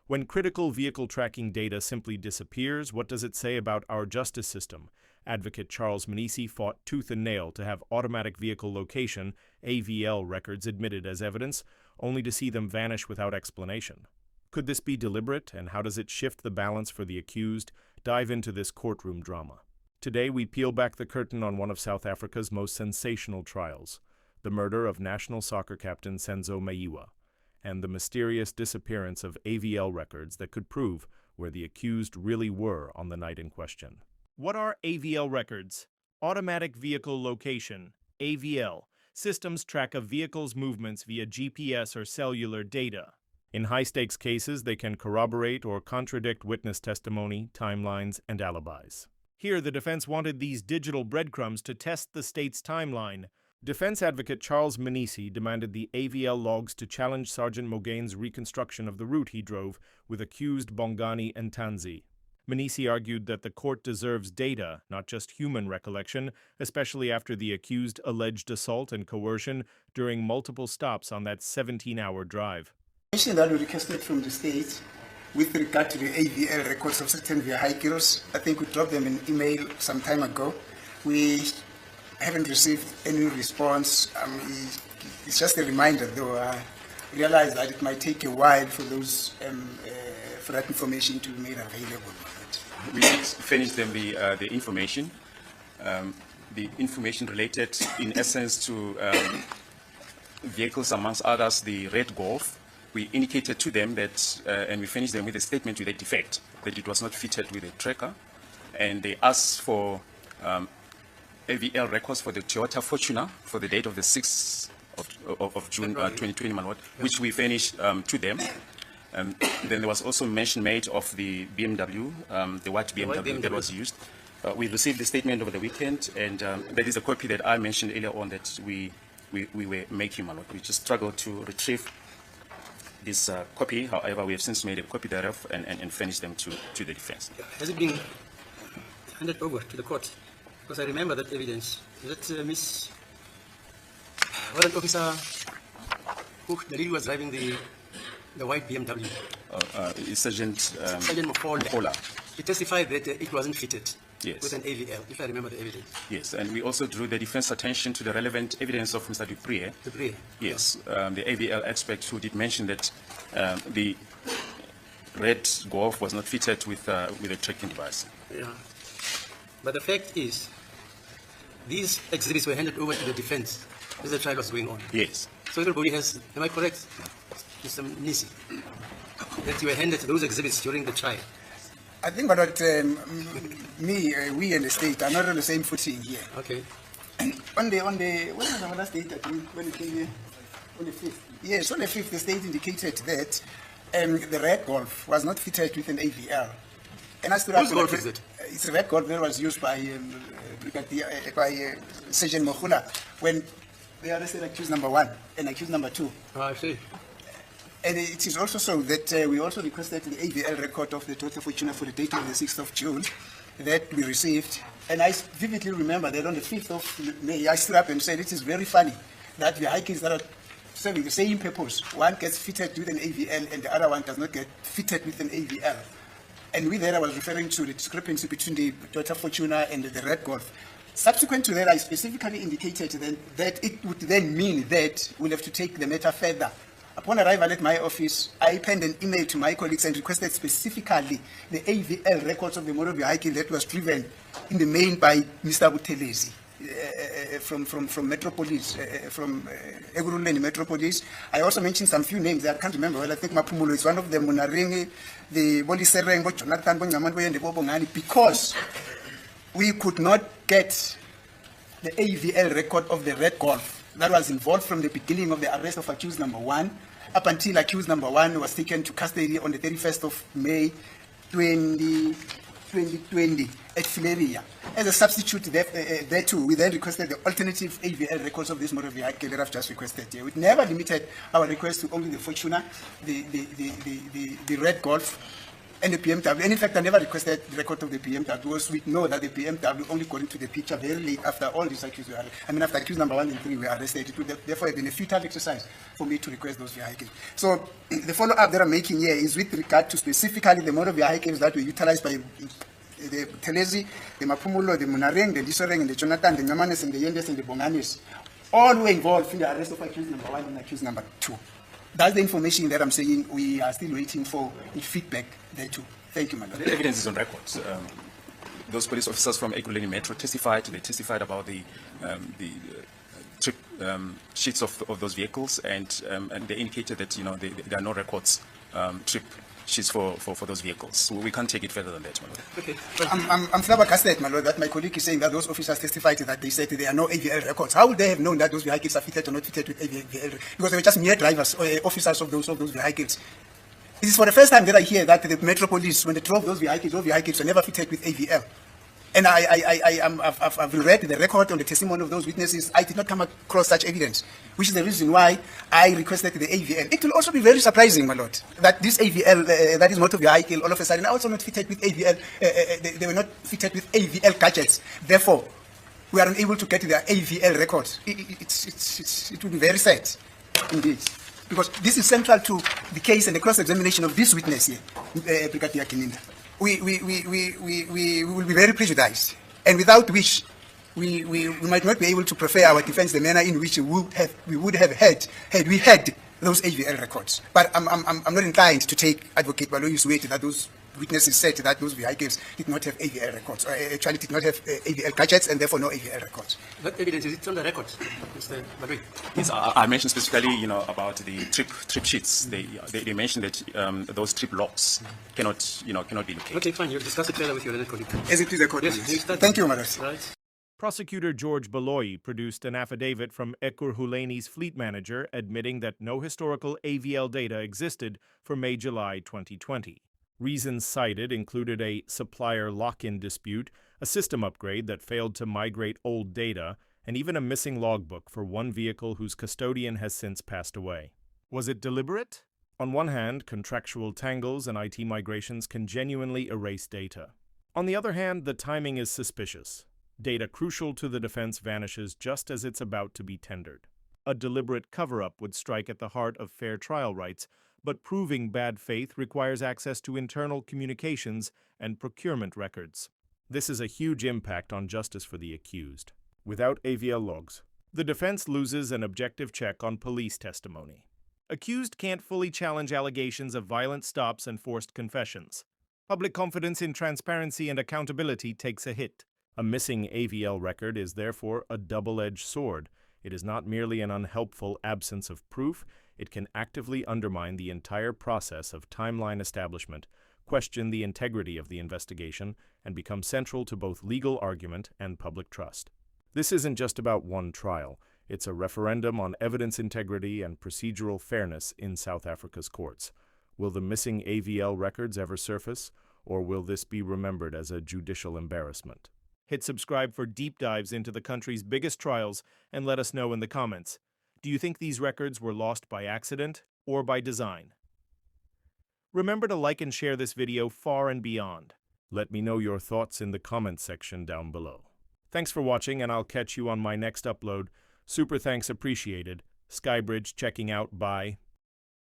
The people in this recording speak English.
When critical vehicle tracking data simply disappears, what does it say about our justice system? Advocate Charles Manisi fought tooth and nail to have automatic vehicle location, AVL, records admitted as evidence, only to see them vanish without explanation. Could this be deliberate, and how does it shift the balance for the accused? Dive into this courtroom drama. Today, we peel back the curtain on one of South Africa's most sensational trials, the murder of national soccer captain Senzo Mayiwa, and the mysterious disappearance of AVL records that could prove where the accused really were on the night in question. What are AVL records? Automatic Vehicle Location, AVL. Systems track a vehicle's movements via GPS or cellular data. In high-stakes cases, they can corroborate or contradict witness testimony, timelines, and alibis. Here, the defense wanted these digital breadcrumbs to test the state's timeline. Defense advocate Charles Manisi demanded the AVL logs to challenge Sergeant Mogane's reconstruction of the route he drove with accused Bongani and Tanzi. Manisi argued that the court deserves data, not just human recollection, especially after the accused alleged assault and coercion during multiple stops on that 17-hour drive. The information that we requested from the state with regard to the AVL records of certain vehicles, I think we dropped them an email some time ago. We haven't received any response. It's just a reminder, though. I realize that it might take a while for those for that information to be made available. We finished them the information. The information related, in essence, to vehicles, amongst others, the Red Golf. We indicated to them that, and we finished them with a statement to that effect, that it was not fitted with a tracker, and they asked for AVL records for the Toyota Fortuner for the date of the 6th of June 2021, which we finished to them. Then there was also mention made of the BMW, the white BMW that was used. We received the statement over the weekend, and that is a copy that I mentioned earlier on that we were making. We just struggled to retrieve this copy. However, we have since made a copy thereof and finished them to the defense. Has it been handed over to the court? Because I remember that evidence. Is it Miss Warrant Officer who the lady was driving the white BMW? Sergeant Mokola. He testified that it wasn't fitted. Yes. With an AVL, if I remember the evidence. Yes, and we also drew the defense attention to the relevant evidence of Mr. Dupree. Dupree? Yes, the AVL expert who did mention that the Red Golf was not fitted with a tracking device. Yeah. But the fact is, these exhibits were handed over to the defense as the trial was going on. Yes. So everybody has, am I correct, Mr. Nisi, that you were handed those exhibits during the trial? I think about we and the state are not on the same footing here. Okay. On the when was the last date when it came here? On the 5th. Yes, on the 5th, the state indicated that the Red Golf was not fitted with an AVL. And as to whose Golf is it? It's a Red Golf that was used by Sergeant Mokola when they arrested accused number 1 and accused number 2. Oh, I see. And it is also so that we also requested the AVL record of the Toyota Fortuner for the date of the 6th of June that we received. And I vividly remember that on the 5th of May, I stood up and said, it is very funny that the vehicles that are serving the same purpose, one gets fitted with an AVL and the other one does not get fitted with an AVL. And with that, I was referring to the discrepancy between the Toyota Fortuner and the Red Golf. Subsequent to that, I specifically indicated then that it would then mean that we'll have to take the matter further. Upon arrival at my office, I penned an email to my colleagues and requested specifically the AVL records of the motor vehicle that was driven in the main by Mr. Buthelezi from Metropolis, from Eguruleni Metropolis. I also mentioned some few names that I can't remember. Well, I think Mapumulo is one of them, Munaringi, the Boliserengo, Jonathan Bonyamanwe, and the Bobongani, because we could not get the AVL record of the Red Golf that was involved from the beginning of the arrest of accused number 1 up until accused number 1 was taken to custody on the 31st of May 2020 at Fileria. As a substitute there too, we then requested the alternative AVL records of this motor vehicle that I've just requested here. We never limited our request to only the Fortuner, the Red Golf, and the BMW. And in fact, I never requested the record of the BMW because we know that the BMW only got into the picture very late after all these accused were arrested. I mean, after accused number 1 and 3 were arrested. It would therefore have been a futile exercise for me to request those vehicles. So the follow-up that I'm making here is with regard to specifically the motor vehicles that were utilized by the Telezi, the Mapumulo, the Munareng, the Lisoreng, and the Jonathan, the Nyamanes, and the Yendes, and the Bonganis. All were involved in the arrest of accused number 1 and accused number 2. That's the information that I'm saying we are still waiting for feedback there too. Thank you, Madam. The evidence is on record. Those police officers from Ekurhuleni Metro testified. They testified about the trip sheets of those vehicles, and they indicated that there are no records trip sheets for those vehicles. So we can't take it further than that, my lord. Okay. I'm flabbergasted, my lord, that my colleague is saying that those officers testified that they said there are no AVL records. How would they have known that those vehicles are fitted or not fitted with AVL? Because they were just mere drivers or officers of those vehicles. This is for the first time that I hear that the Metro Police, when they drove those vehicles were never fitted with AVL. And I've read the record on the testimony of those witnesses. I did not come across such evidence, which is the reason why I requested the AVL. It will also be very surprising, my lord, that this AVL, that is motor vehicle, all of a sudden, also not fitted with AVL. They were not fitted with AVL gadgets. Therefore, we are unable to get their AVL records. It would be very sad, indeed. Because this is central to the case and the cross-examination of this witness here, Brigadier Kininda. We will be very prejudiced, and without which we might not be able to prefer our defense the manner in which we would have had we had those AVL records. But I'm not inclined to take Advocate Baloyi's weight that those witnesses said that those vehicles did not have AVL records, or actually did not have AVL gadgets, and therefore no AVL records. What evidence is it on the record, Mr. Baloyi? Yes, I mentioned specifically, about the trip sheets. They mentioned that those trip logs cannot be located. Okay, fine. You'll discuss it further with your learned colleague. As it is the court. Yes, Thank you, Madam. Right. Prosecutor George Baloyi produced an affidavit from Ekurhuleni's fleet manager admitting that no historical AVL data existed for May-July 2020. Reasons cited included a supplier lock-in dispute, a system upgrade that failed to migrate old data, and even a missing logbook for one vehicle whose custodian has since passed away. Was it deliberate? On one hand, contractual tangles and IT migrations can genuinely erase data. On the other hand, the timing is suspicious. Data crucial to the defense vanishes just as it's about to be tendered. A deliberate cover-up would strike at the heart of fair trial rights, but proving bad faith requires access to internal communications and procurement records. This is a huge impact on justice for the accused. Without AVL logs, the defense loses an objective check on police testimony. Accused can't fully challenge allegations of violent stops and forced confessions. Public confidence in transparency and accountability takes a hit. A missing AVL record is therefore a double-edged sword. It is not merely an unhelpful absence of proof, it can actively undermine the entire process of timeline establishment, question the integrity of the investigation, and become central to both legal argument and public trust. This isn't just about one trial. It's a referendum on evidence integrity and procedural fairness in South Africa's courts. Will the missing AVL records ever surface, or will this be remembered as a judicial embarrassment? Hit subscribe for deep dives into the country's biggest trials and let us know in the comments. Do you think these records were lost by accident or by design? Remember to like and share this video far and beyond. Let me know your thoughts in the comments section down below. Thanks for watching, and I'll catch you on my next upload. Super thanks appreciated. Skybridge checking out. Bye.